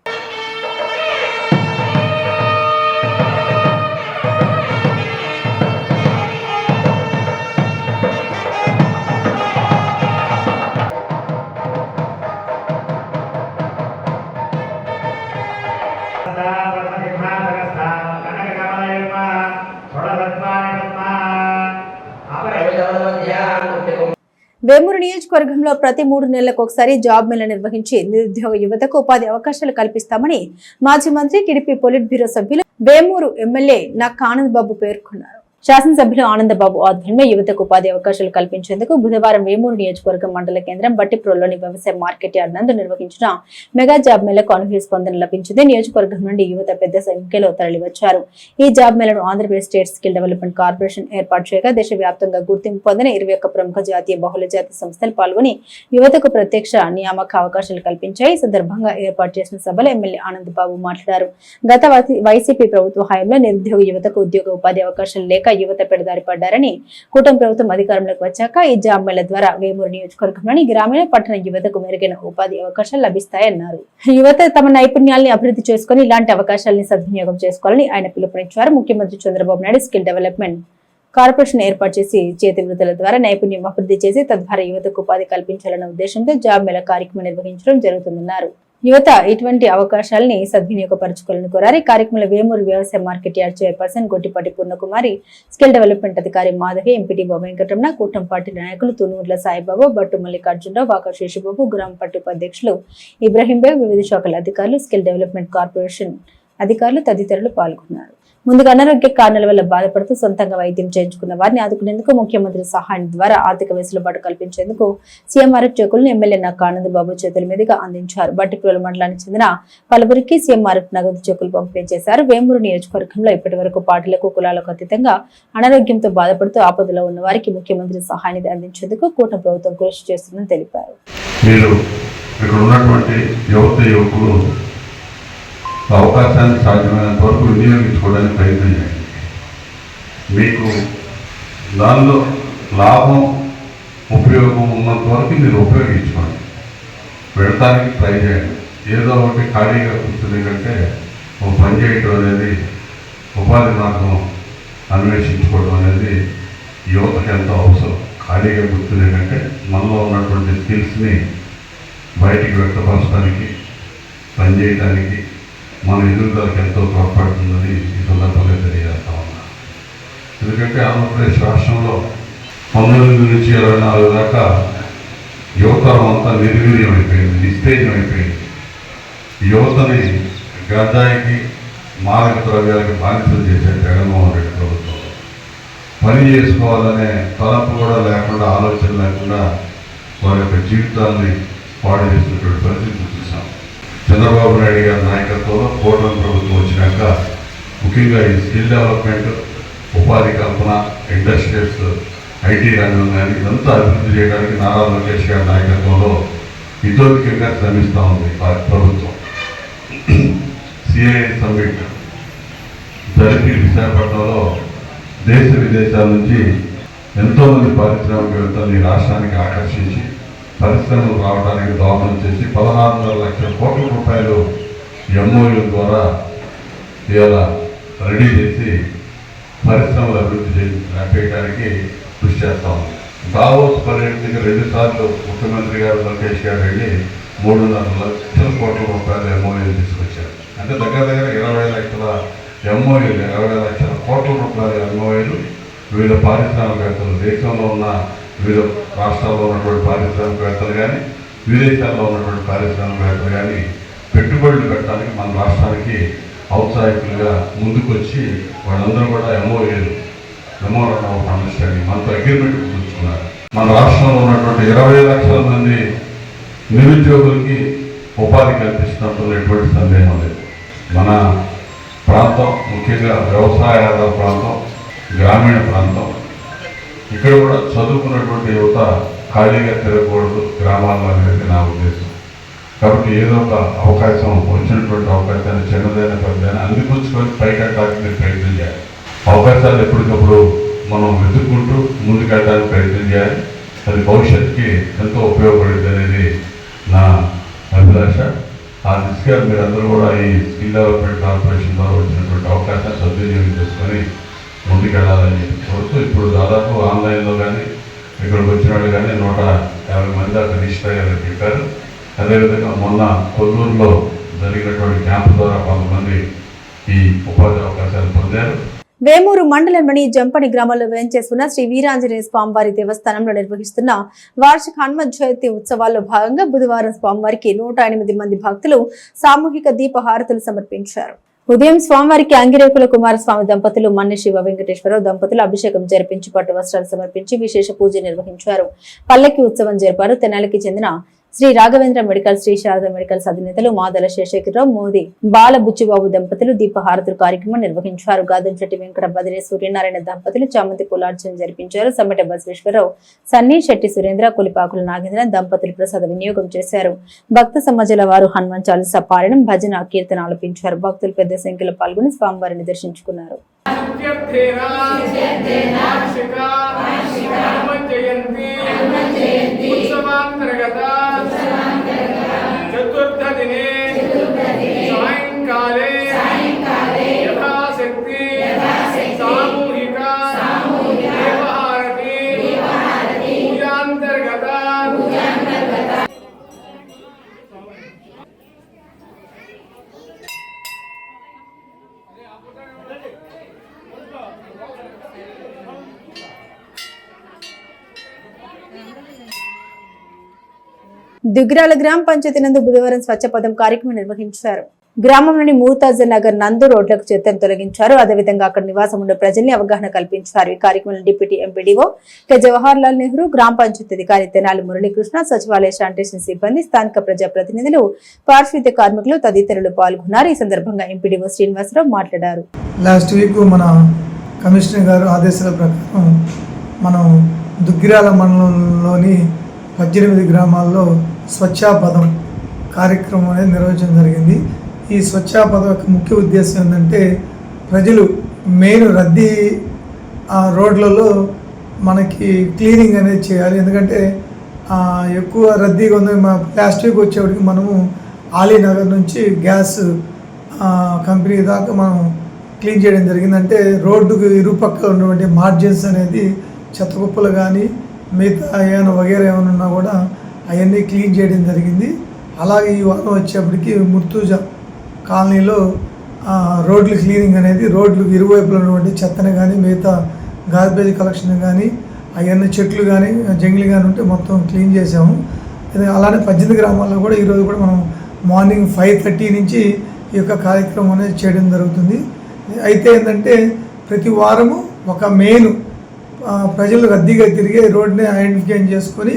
వేమూరు నియోజకవర్గంలో ప్రతి 3 నెలలకు ఒకసారి జాబ్ మేళా నిర్వహించి నిరుద్యోగ యువతకు ఉపాధి అవకాశాలు కల్పిస్తామని మాజీ మంత్రి, టీడీపీ పొలిట్ బ్యూరో సభ్యులు, వేమూరు ఎమ్మెల్యే నక్క ఆనంద్ బాబు పేర్కొన్నారు. శాసనసభ్యులు ఆనందబాబు ఆధ్వర్యంలో యువతకు ఉపాధి అవకాశాలు కల్పించేందుకు బుధవారం వేమూరు నియోజకవర్గం మండల కేంద్రం బట్టిప్రోలోని వ్యవసాయ మార్కెట్ యార్డ్ నందు నిర్వహించిన మెగా జాబ్ మేళకు అనూహ్య స్పందన లభించింది. నియోజకవర్గం నుండి యువత పెద్ద సంఖ్యలో తరలివచ్చారు. ఈ జాబ్ మేళను Andhra Pradesh State Skill Development Corporation ఏర్పాటు చేయగా దేశవ్యాప్తంగా గుర్తింపు పొందిన 21 ప్రముఖ జాతీయ, బహుళ జాతీయ సంస్థలు పాల్గొని యువతకు ప్రత్యక్ష నియామక అవకాశాలు కల్పించాయి. ఈ సందర్భంగా ఏర్పాటు చేసిన సభలో ఎమ్మెల్యే ఆనందబాబు మాట్లాడారు. గత వైసీపీ ప్రభుత్వ హయాంలో నిరుద్యోగ యువతకు ఉద్యోగ ఉపాధి అవకాశాలు లేక యువత పెడదారి పడ్డారని, కూటమి ప్రభుత్వం అధికారంలోకి వచ్చాక ఈ జాబ్ మేళ ద్వారా వేమూరు నియోజకవర్గంలోని గ్రామీణ, పట్టణ యువతకు మెరుగైన ఉపాధి అవకాశాలు లభిస్తాయన్నారు. యువత తమ నైపుణ్యాలను అభివృద్ధి చేసుకుని ఇలాంటి అవకాశాలను సద్వినియోగం చేసుకోవాలని ఆయన పిలుపునిచ్చారు. ముఖ్యమంత్రి Chandrababu Naidu skill Development Corporation ఏర్పాటు చేసి చేతి వృత్తుల ద్వారా నైపుణ్యం అభివృద్ధి చేసి తద్వారా యువతకు ఉపాధి కల్పించాలన్న ఉద్దేశంతో జాబ్ మేళ కార్యక్రమం నిర్వహించడం జరుగుతుందన్నారు. యువత ఇటువంటి అవకాశాలని సద్వినియోగపరచుకోవాలని కోరారు. ఈ కార్యక్రమంలో వేమూరు వ్యవసాయ market yard chairperson Gottipati Purnakumari, skill development అధికారి మాధవి, ఎంపీటీఓ వెంకటరమణ, కూటమి పార్టీ నాయకులు తునూర్ల సాయిబాబు, బట్టు మల్లికార్జునరావు, వాక శేషబాబు, గ్రామ పార్టీ ఉపాధ్యక్షులు ఇబ్రహీంబేగ్, వివిధ శాఖల అధికారులు, స్కిల్ డెవలప్మెంట్ కార్పొరేషన్ అధికారులు తదితరులు పాల్గొన్నారు. ముందుగా అనారోగ్య కారణాల వల్ల బాధపడుతూ సొంతంగా వైద్యం చేయించుకున్న వారిని ఆదుకునేందుకు ముఖ్యమంత్రి సహాయం ద్వారా ఆర్థిక వెసులుబాటు కల్పించేందుకు సీఎంఆర్ఎఫ్ చెక్కులను ఎమ్మెల్యే నక్కా ఆనందబాబు చేతుల మీదుగా అందించారు. బట్టిప్రోలు మండలానికి చెందిన పలువురికి సీఎంఆర్ఎఫ్ నగదు చెక్కులు పంపిణీ చేశారు. వేమూరు నియోజకవర్గంలో ఇప్పటి వరకు పార్టీలకు కులాలకు అతీతంగా అనారోగ్యంతో బాధపడుతూ ఆపదలో ఉన్న వారికి ముఖ్యమంత్రి సహాయాన్ని అందించేందుకు కూటమి ప్రభుత్వం కృషి చేస్తుందని తెలిపారు. అవకాశాన్ని సాధ్యమైనంత వరకు వినియోగించుకోవడానికి ప్రయత్నం చేయండి. మీకు దానిలో లాభం ఉపయోగం ఉన్నంత వరకు మీరు ఉపయోగించుకోండి, పెడతానికి ట్రై చేయండి. ఏదో ఒకటి ఖాళీగా కూర్చునే కంటే ఒక పని చేయడం అనేది, ఉపాధి మార్గం అన్వేషించుకోవడం అనేది యువతకు ఎంతో అవసరం. ఖాళీగా కూర్చునే కంటే మనలో ఉన్నటువంటి స్కిల్స్ని బయటికి వ్యక్తపరచడానికి, పనిచేయడానికి, మన ఎదుగుదలకు ఎంతో తోడ్పడుతుందని ఈ సందర్భంగా తెలియజేస్తా ఉన్నా. ఎందుకంటే ఆంధ్రప్రదేశ్ రాష్ట్రంలో 19 నుంచి 24 దాకా యువతరం అంతా నిర్వీర్యం అయిపోయింది, నిస్తేజం అయిపోయింది. యువతని గంజాయికి, మాదక ద్రవ్యాలకి బానిసలు చేసే జగన్మోహన్ రెడ్డి ప్రభుత్వం పని చేసుకోవాలనే తలపు కూడా లేకుండా, ఆలోచన లేకుండా వారి యొక్క జీవితాన్ని పాడు చేసినటువంటి పరిస్థితి చూసాం. చంద్రబాబు నాయుడు గారి నాయకత్వంలో కూటమి ప్రభుత్వం వచ్చినాక ముఖ్యంగా ఈ స్కిల్ డెవలప్మెంట్, ఉపాధి కల్పన, ఇండస్ట్రీస్, ఐటీ రంగం కానీ ఇదంతా అభివృద్ధి చేయడానికి నారా లోకేష్ గారి నాయకత్వంలో ఇతోధికంగా శ్రమిస్తూ ఉంది ప్రభుత్వం. సిఐ సమ్మిట్ జరిపి విశాఖపట్నంలో దేశ విదేశాల నుంచి ఎంతోమంది పారిశ్రామికవేత్తలు ఈ రాష్ట్రానికి ఆకర్షించి పరిశ్రమలు రావడానికి దోహదం చేసి 16.5 లక్షల కోట్ల రూపాయలు ఎంఓయూ ద్వారా ఇలా రెడీ చేసి పరిశ్రమలు అభివృద్ధి చేయడానికి కృషి చేస్తా ఉంది. దావోస్ పర్యటనకి 2 సార్లు ముఖ్యమంత్రి గారు లోకేష్ గారు వెళ్ళి 3.5 లక్షల కోట్ల రూపాయలు ఎంఓయూలు తీసుకొచ్చారు. అంటే దగ్గర 20 లక్షల ఎంఓయూలు, 20 లక్షల కోట్ల రూపాయల ఎంఓయూలు వివిధ పారిశ్రామికవేత్తలు, దేశంలో ఉన్న వివిధ రాష్ట్రాల్లో ఉన్నటువంటి పారిశ్రామికవేత్తలు కానీ, విదేశాల్లో ఉన్నటువంటి పారిశ్రామికవేత్తలు కానీ పెట్టుబడులు పెట్టడానికి మన రాష్ట్రానికి ఔత్సాహికులుగా ముందుకొచ్చి వాళ్ళందరూ కూడా ఎంఓఏలు, మెమోరాండం ఆఫ్ అండర్స్టాండింగ్ మనతో అగ్రిమెంట్ కుదుర్చుకున్నారు. మన రాష్ట్రంలో ఉన్నటువంటి 20 లక్షల మంది నిరుద్యోగులకి ఉపాధి కల్పిస్తున్నట్టు ఎటువంటి సందేహం లేదు. మన ప్రాంతం ముఖ్యంగా వ్యవసాయ ఆధార ప్రాంతం, గ్రామీణ ప్రాంతం. ఇక్కడ కూడా చదువుకున్నటువంటి యువత ఖాళీగా తిరగకూడదు గ్రామాల్లో అనేది నా ఉద్దేశం. కాబట్టి ఏదో ఒక అవకాశం, వచ్చినటువంటి అవకాశాన్ని చిన్నదైనా పెద్దదైనా అందిపుచ్చుకొని పైకెట్టడానికి మీరు ప్రయత్నం చేయాలి. అవకాశాలు ఎప్పటికప్పుడు మనం వెతుక్కుంటూ ముందుకెళ్ళడానికి ప్రయత్నం చేయాలి. అది భవిష్యత్తుకి ఎంతో ఉపయోగపడుతుంది అనేది నా అభిలాష. ఆ దిశగా మీరందరూ కూడా ఈ స్కిల్ డెవలప్మెంట్ కార్పొరేషన్ ద్వారా వచ్చినటువంటి అవకాశాన్ని సద్వినియోగం చేసుకొని ముందుకెళ్ళాలని కోరుతూ, ఇప్పుడు దాదాపు ఆన్లైన్లో కానీ ఇక్కడికి వచ్చిన వాళ్ళు కానీ 150 మంది దాకా రిజిస్టర్ అయ్యారని చెప్పారు. అదేవిధంగా మొన్న కొల్లూరులో జరిగినటువంటి క్యాంపు ద్వారా కొంతమంది ఈ ఉపాధి అవకాశాలు పొందారు. వేమూరు మండలంలోని జంపని గ్రామంలో వేంచేస్తున్న శ్రీ వీరాంజనేయ స్వామివారి దేవస్థానంలో నిర్వహిస్తున్న వార్షిక హనుమత్ జయంతి ఉత్సవాల్లో భాగంగా బుధవారం స్వామివారికి 108 మంది భక్తులు సామూహిక దీపహారతులు సమర్పించారు. ఉదయం స్వామివారికి అంగిరేకుల కుమారస్వామి దంపతులు, మన్నె శివ వెంకటేశ్వరరావు దంపతులు అభిషేకం జరిపించి పట్టు వస్త్రాలు సమర్పించి విశేష పూజ నిర్వహించారు. పల్లకి ఉత్సవం జరిపారు. తెనాలికి చెందిన శ్రీ రాఘవేంద్ర మెడికల్, శ్రీ శారద మెడికల్స్ అధినేతలు మాదల శేషగిరిరావు, మోదీ బాల బుచ్చిబాబు దంపతులు దీపహారతులు కార్యక్రమం నిర్వహించారు. గాదంశెట్టి వెంకట బదిరే సూర్యనారాయణ దంపతులు చామంతి పూలార్చన జరిపించారు. సమ్మెట బసవేశ్వరరావు, సన్నీ శెట్టి సురేంద్ర, కులిపాకుల నాగేంద్ర దంపతులు ప్రసాద వినియోగం చేశారు. భక్త సమాజాల వారు హనుమాన్ చాలీసా పారాయణం, భజన, కీర్తన ఆలపించారు. భక్తులు పెద్ద సంఖ్యలో పాల్గొని స్వామివారిని దర్శించుకున్నారు. చతుర్థదినే సాయంకాలే యథాశక్తి సామూహిక దేవహారతి పూజాంతర్గత దుగ్గిరాల గ్రామ పంచాయతీ నందు బుధవారం స్వచ్ఛ పదం కార్యక్రమం నిర్వహించారు. గ్రామంలోని మూతాజర్ నగర్ నందు రోడ్లకు చెత్తను తొలగించారు. అదేవిధంగా అక్కడ నివాసం ఉండే ప్రజల్ని అవగాహన కల్పించారు. ఈ కార్యక్రమంలో deputy MPDO K Jawahar Lal Nehru, గ్రామ పంచాయతీ అధికారి తెనాలి మురళీకృష్ణ, సచివాలయ శానిటేషన్ సిబ్బంది, స్థానిక ప్రజాప్రతినిధులు, పారిశుద్ధ్య కార్మికులు తదితరులు పాల్గొన్నారు. ఈ సందర్భంగా ఎంపీడీఓ శ్రీనివాసరావు మాట్లాడారు. లాస్ట్ వీక్ మన కమిషనర్ గారు ఆదేశాల ప్రకారం మనం దుగ్గిరాల మండలంలోని 18 గ్రామాల్లో స్వచ్ఛాపదం కార్యక్రమం అనేది నిర్వహించడం జరిగింది. ఈ స్వచ్ఛాపదం యొక్క ముఖ్య ఉద్దేశం ఏంటంటే ప్రజలు మెయిన్ రద్దీ రోడ్లలో మనకి క్లీనింగ్ అనేది చేయాలి. ఎందుకంటే ఎక్కువ రద్దీగా ఉంది. లాస్ట్ వీక్ వచ్చేవాడికి మనము ఆలీనగర్ నుంచి గ్యాస్ కంపెనీ దాకా మనం క్లీన్ చేయడం జరిగింది. అంటే రోడ్డుకు ఇరుపక్కల ఉన్నటువంటి మార్జిన్స్ అనేది చెత్త కుప్పలు కానీ మిగతా ఏమైనా వగేరా ఏమైనా ఉన్నా కూడా అవన్నీ క్లీన్ చేయడం జరిగింది. అలాగే ఈ వారం వచ్చేప్పటికి ముర్తుజా కాలనీలో రోడ్లు క్లీనింగ్ అనేది రోడ్లకు ఇరువైపులో ఉన్నటువంటి చెత్తని కానీ మిగతా గార్బేజ్ కలెక్షన్ కానీ అవన్నీ చెట్లు కానీ జంగిల్ కానీ ఉంటే మొత్తం క్లీన్ చేసాము. అలానే 18 గ్రామాల్లో కూడా ఈరోజు కూడా మనం మార్నింగ్ 5:30 నుంచి ఈ యొక్క కార్యక్రమం అనేది చేయడం జరుగుతుంది. అయితే ఏంటంటే ప్రతి వారము ఒక మెయిన్ ప్రజలు రద్దీగా తిరిగే రోడ్ని ఐడెంటిఫై చేసుకొని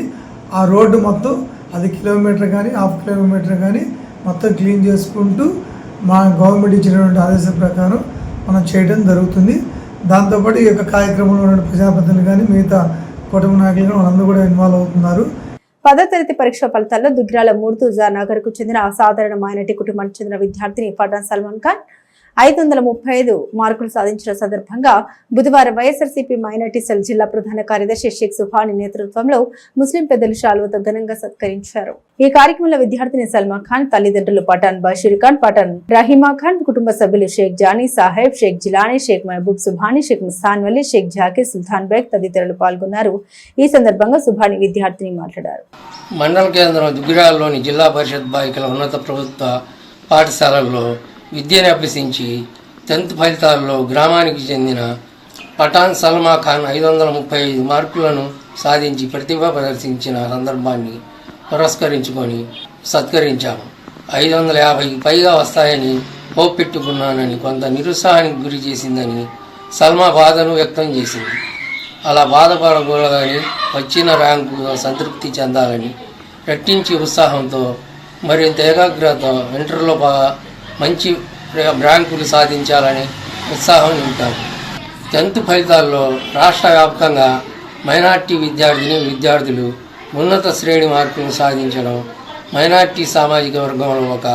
ఆ రోడ్డు మొత్తం అది కిలోమీటర్ కానీ హాఫ్ కిలోమీటర్ కానీ మొత్తం క్లీన్ చేసుకుంటూ మా గవర్నమెంట్ ఇచ్చినటువంటి ఆదేశాల ప్రకారం మనం చేయడం జరుగుతుంది. దాంతోపాటు ఈ యొక్క కార్యక్రమంలో ఉన్న ప్రజాప్రతినిధులు కానీ మిగతా కుటుంబ నాయకులు కానీ వాళ్ళందరూ కూడా ఇన్వాల్వ్ అవుతున్నారు. 10వ తరగతి పరీక్ష ఫలితాల్లో దుగ్గిరాల మూర్తుజా నగర్ కు చెందిన అసాధారణ మైనార్టీ కుటుంబానికి చెందిన విద్యార్థిని పఠాన్ సల్మాన్ ఖాన్ 535 మార్కులు సాధించిన సందర్భంగా బుధవారం వైఎస్ఆర్సీపీ మైనార్టీ సెల్ జిల్లా ప్రధాన కార్యదర్శి షేక్ సుహాని నేతృత్వంలో ముస్లిం పెద్దలు శాలువతో ఘనంగా సత్కరించారు. ఈ కార్యక్రమంలో విద్యార్థిని సల్మా ఖాన్ తల్లిదండ్రులు పఠాన్ బషీర్ ఖాన్, పఠాన్ రహీమా ఖాన్, కుటుంబ సభ్యులు షేక్ జానీ సాహెబ్, షేక్ జిలానీ, షేక్ మహబూబ్ సుభానీ, షేక్ ముస్తాన్ వలీ, షేక్ జాకీర్, సుల్తాన్ బేగ్ తదితరులు పాల్గొన్నారు. ఈ సందర్భంగా సుభాని విద్యార్థిని మాట్లాడారు. మండల కేంద్రం దుగ్గిరాలలోని జిల్లా పరిషత్ బాలికల ఉన్నత ప్రభుత్వ పాఠశాలల్లో విద్యను అభ్యసించి 10th ఫలితాల్లో గ్రామానికి చెందిన పఠాన్ సల్మా ఖాన్ 535 మార్కులను సాధించి ప్రతిభ ప్రదర్శించిన సందర్భాన్ని పురస్కరించుకొని సత్కరించాము. 550కి పైగా వస్తాయని హోప్ పెట్టుకున్నానని కొంత నిరుత్సాహానికి గురి చేసిందని సల్మా బాధను వ్యక్తం చేసింది. అలా బాధపడకూడదని వచ్చిన ర్యాంకు సంతృప్తి చెందాలని రెట్టించి ఉత్సాహంతో మరింత ఏకాగ్రత ఇంటర్లో మంచి ర్యాంకులు సాధించాలని ఉత్సాహం నింపారు. 10th ఫలితాల్లో రాష్ట్ర వ్యాప్తంగా మైనార్టీ విద్యార్థులు ఉన్నత శ్రేణి మార్కులను సాధించడం మైనార్టీ సామాజిక వర్గంలో ఒక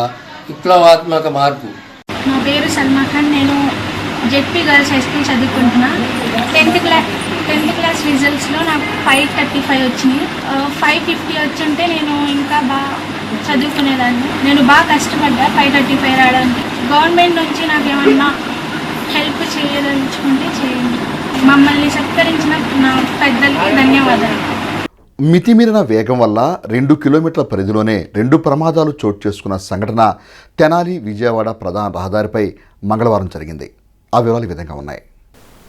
విప్లవాత్మక మార్పు. నా పేరు సల్మా ఖాన్. నేను జెడ్పీ గర్ల్స్ హై స్కూల్ చదువుకుంటున్నా. 10th క్లాస్ రిజల్ట్స్లో నాకు 535 వచ్చినాయి. 550 వచ్చుంటే నేను ఇంకా బాగా చదువుకునేదాన్ని. నేను బాగా కష్టపడ్డా 535 రావడానికి. గవర్నమెంట్ నుంచి నాకు ఏమన్నా హెల్ప్ చేయదలుచుకుంటే చేయండి. మమ్మల్ని సత్కరించిన నా పెద్దలకి ధన్యవాదాలు. మితిమీరిన వేగం వల్ల 2 కిలోమీటర్ల పరిధిలోనే 2 ప్రమాదాలు చోటు చేసుకున్న సంఘటన తెనాలి విజయవాడ ప్రధాన రహదారిపై మంగళవారం జరిగింది. ఆ వివరాలు ఈ విధంగా ఉన్నాయి.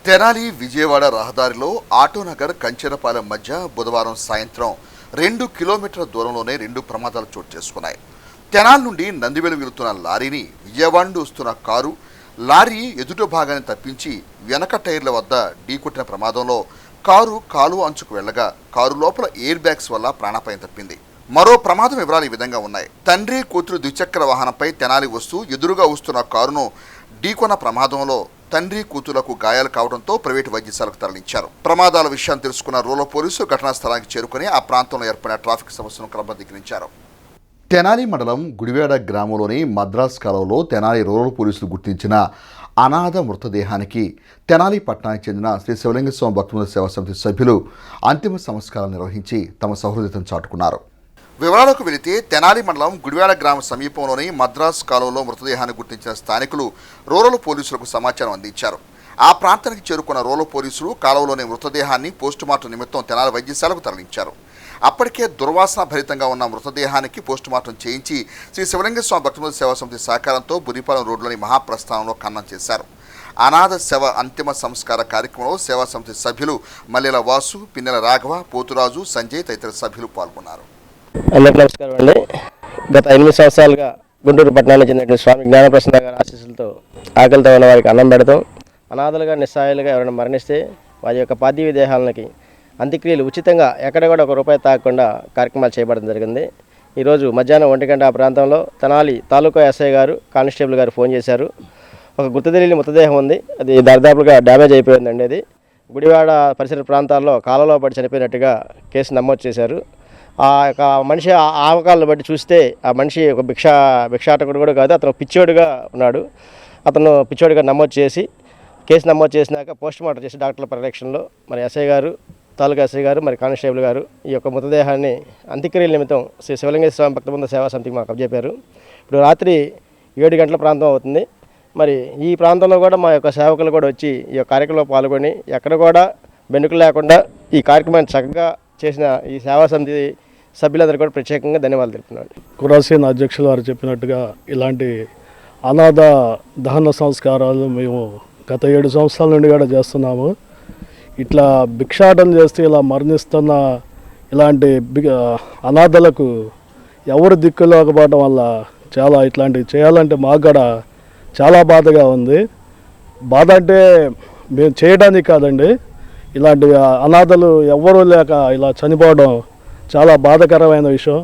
తెనాలి విజయవాడ రహదారిలో ఆటోనగర్ కంచెరపాలెం మధ్య బుధవారం సాయంత్రం 2 కిలోమీటర్ల దూరంలోనే 2 ప్రమాదాలు చోటు చేసుకున్నాయి. తెనాలి నుండి నందివేలు వెళుతున్న లారీని విజయవాడ నుండి వస్తున్న కారు లారీ ఎదుట భాగాన్ని తప్పించి వెనక టైర్ల వద్ద ఢీకొట్టిన ప్రమాదంలో కారు కాలువ అంచుకు వెళ్లగా కారు లోపల ఎయిర్ బ్యాగ్స్ వల్ల ప్రాణాపాయం తప్పింది. మరో ప్రమాదం వివరాలు ఈ విధంగా ఉన్నాయి. తండ్రి కూతురు ద్విచక్ర వాహనంపై తెనాలి వస్తూ ఎదురుగా వస్తున్న కారును ఢీకొన్న ప్రమాదంలో తండ్రి కూతురులకు గాయాలు కావడంతో ప్రైవేటు వైద్యశాలకు తరలించారు. ప్రమాదాల విషయాన్ని తెలుసుకున్న రూరల్ పోలీసులు ఘటనా స్థలానికి చేరుకుని ఆ ప్రాంతంలో ఏర్పడిన ట్రాఫిక్ సమస్యను క్రమబద్ధీకరించారు. తెనాలి మండలం గుడివేడ గ్రామంలోని మద్రాస్ కాలువలో తెనాలి రూరల్ పోలీసులు గుర్తించిన అనాథ మృతదేహానికి తెనాలి పట్టణానికి చెందిన శ్రీ శివలింగస్వామి భక్తుల సేవా సమితి సభ్యులు అంతిమ సంస్కారాలు నిర్వహించి తమ సౌహృదయతను చాటుకున్నారు. వివరాలకు వెళితే తెనాలి మండలం గుడివేడ గ్రామ సమీపంలోని మద్రాస్ కాలువలో మృతదేహాన్ని గుర్తించిన స్థానికులు రూరల్ పోలీసులకు సమాచారం అందించారు. ఆ ప్రాంతానికి చేరుకున్న రూరల్ పోలీసులు కాలువలోని మృతదేహాన్ని పోస్టుమార్టం నిమిత్తం తెనాలి వైద్యశాలకు తరలించారు. అప్పటికే దుర్వాసన భరితంగా ఉన్న మృతదేహానికి పోస్టుమార్టం చేయించి శ్రీ శివలింగస్వామి భక్తుల సేవా సమితి సహకారంతో బురిపాలెం రోడ్లోని మహాప్రస్థానంలో ఖననం చేశారు. అనాథ శవ అంతిమ సంస్కార కార్యక్రమంలో సేవా సమితి సభ్యులు మల్లెల వాసు, పిన్నెల రాఘవ, పోతురాజు, సంజయ్ తదితర సభ్యులు పాల్గొన్నారు. అందరికీ నమస్కారం అండి. గత 8 సంవత్సరాలుగా గుంటూరు పట్టణానికి చెందిన స్వామి జ్ఞానప్రసన్న గారి ఆశీస్సులతో ఆకలితో ఉన్న వారికి అన్నం పెడతాం. అనాథలుగా నిస్సహాయాలుగా ఎవరైనా మరణిస్తే వారి యొక్క పార్థివ దేహాలకి అంత్యక్రియలు ఉచితంగా ఎక్కడ కూడా ₹1 తాగకుండా కార్యక్రమాలు చేయబడడం జరిగింది. ఈరోజు మధ్యాహ్నం 1 గంట ఆ ప్రాంతంలో తెనాలి తాలూకా ఎస్ఐ గారు కానిస్టేబుల్ గారు ఫోన్ చేశారు. ఒక గుర్తు తెలియని మృతదేహం ఉంది, అది దాదాపుగా డ్యామేజ్ అయిపోయిందండి. అది గుడివాడ పరిసర ప్రాంతాల్లో కాలంలో పడి చనిపోయినట్టుగా కేసు నమోదు చేశారు. ఆ యొక్క మనిషి ఆవకాలను బట్టి చూస్తే ఆ మనిషి ఒక భిక్షాటకుడు కూడా కాదు, అతను పిచ్చోడుగా ఉన్నాడు. అతను పిచ్చోడుగా నమోదు చేసి కేసు నమోదు చేసినాక పోస్ట్ మార్టం చేసి డాక్టర్ల పర్యవేక్షణలో మరి ఎస్ఐ గారు, తాలూకా ఎస్ఐ గారు, మరి కానిస్టేబుల్ గారు ఈ యొక్క మృతదేహాన్ని అంత్యక్రియల నిమిత్తం శ్రీ శివలింగేశ్వర స్వామి భక్తబృంద సేవా సమితికి మాకు అప్పచెప్పారు. ఇప్పుడు రాత్రి 7 గంటల ప్రాంతం అవుతుంది. మరి ఈ ప్రాంతంలో కూడా మా యొక్క సేవకులు కూడా వచ్చి ఈ యొక్క కార్యక్రమంలో పాల్గొని ఎక్కడ కూడా బెనుకు లేకుండా ఈ కార్యక్రమాన్ని చక్కగా చేసిన ఈ సేవా సమితి సభ్యులందరూ కూడా ప్రత్యేకంగా ధన్యవాదాలు తెలుపుతున్నాను. కురాసేన అధ్యక్షులు వారు చెప్పినట్టుగా ఇలాంటి అనాథ దహన సంస్కారాలు మేము గత 7 సంవత్సరాల నుండి కూడా చేస్తున్నాము. ఇట్లా భిక్షాటన చేస్తే ఇలా మరణిస్తున్న ఇలాంటి అనాథలకు ఎవరు దిక్కులేకపోవడం వల్ల చాలా ఇట్లాంటివి చేయాలంటే మాకు కూడా చాలా బాధగా ఉంది. బాధ అంటే మేము చేయడానికి కాదండి, ఇలాంటి అనాథలు ఎవ్వరూ లేక ఇలా చనిపోవడం చాలా బాధాకరమైన విషయం.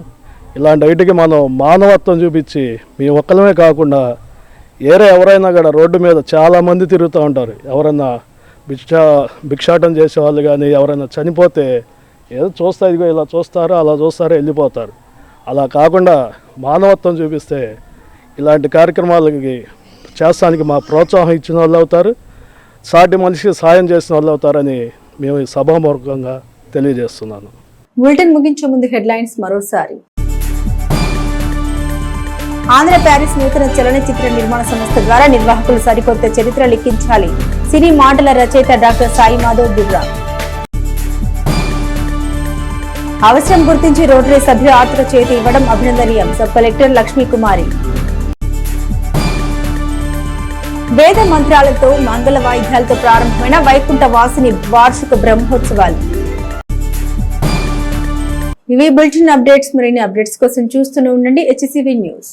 ఇలాంటి వాటికి మనం మానవత్వం చూపించి మేము ఒక్కలమే కాకుండా ఎవరైనా కూడా రోడ్డు మీద చాలామంది తిరుగుతూ ఉంటారు. ఎవరైనా భిక్షాటం చేసేవాళ్ళు కానీ ఎవరైనా చనిపోతే ఏదో చూస్తా ఇదిగో ఇలా చూస్తారో అలా చూస్తారో వెళ్ళిపోతారు. అలా కాకుండా మానవత్వం చూపిస్తే ఇలాంటి కార్యక్రమాలకి చేస్తానికి మా ప్రోత్సాహం ఇచ్చిన వాళ్ళు అవుతారు, సాటి మనిషికి సాయం చేసిన వాళ్ళు అవుతారని మేము సభాముఖంగా తెలియజేస్తున్నాను. బులెటిన్ ముగించే ముందు హెడ్లైన్స్ మరోసారి. ఆంధ్ర ప్యారిస్ నూతన చలనచిత్ర నిర్మాణ సంస్థ ద్వారా నిర్వాహకులు సరికొత్త చరిత్ర లిఖించాలి. సినీ మాటల రచయిత డాక్టర్ సాయి మాధవ్ బిర్రా. అవసరం గుర్తించి రోటరీ సభ్యులు ఆతుర చేతి ఇవ్వడం అభినందనీయం. Sub collector Lakshmi Kumari. వేద మంత్రాలతో మంగళ వాయిద్యాలతో ప్రారంభమైన వైకుంఠ వాసిని వార్షిక బ్రహ్మోత్సవాలు. ఇవి బులెటిన్ అప్డేట్స్. మరిన్ని అప్డేట్స్ కోసం చూస్తూనే ఉండండి HCV న్యూస్.